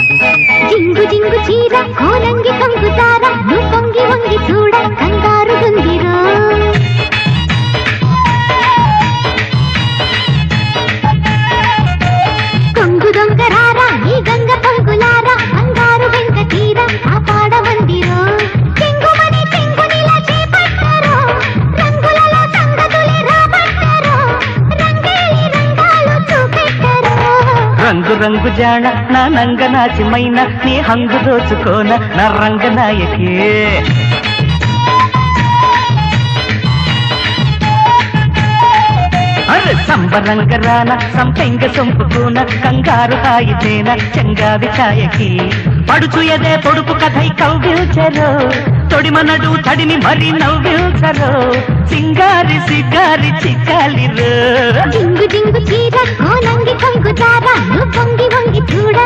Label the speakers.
Speaker 1: జింగు జింగు చీర కోలంగి కొంగుతార నువ్వు పొంగి వంగి చూడ కంగారు గుందిరో కొంగు దొంగరారా ఈ గంగ పొంగులారా బంగారు వెంక తీర కాపాడమందిరో చెంగుమని చెంగునిలా చేపట్టారో రంగులలో సంగతులే రాబట్టారో రంగేలి రంగాలు చూపెట్టారో
Speaker 2: రంగు రంగు జాణ నా నంగ నాచిమైన నీ హంగు దోచుకోన నా రంగనాయకే అరే సంబరంగ రాన సంపెంగ సొంపుకోన కంగారు హాయితేన చెంగావి ఛాయకి పడుచు ఎదే పొడుపు కథై కవ్విల్చరో తొడిమనడు తడిని మరి నవ్విల్చరో సింగారి సిగారి చిక్కాలిరో
Speaker 1: జింగు జింగు చీర కోలంగి కొంగుతారా నువ్వు పొంగి వంగి చూడ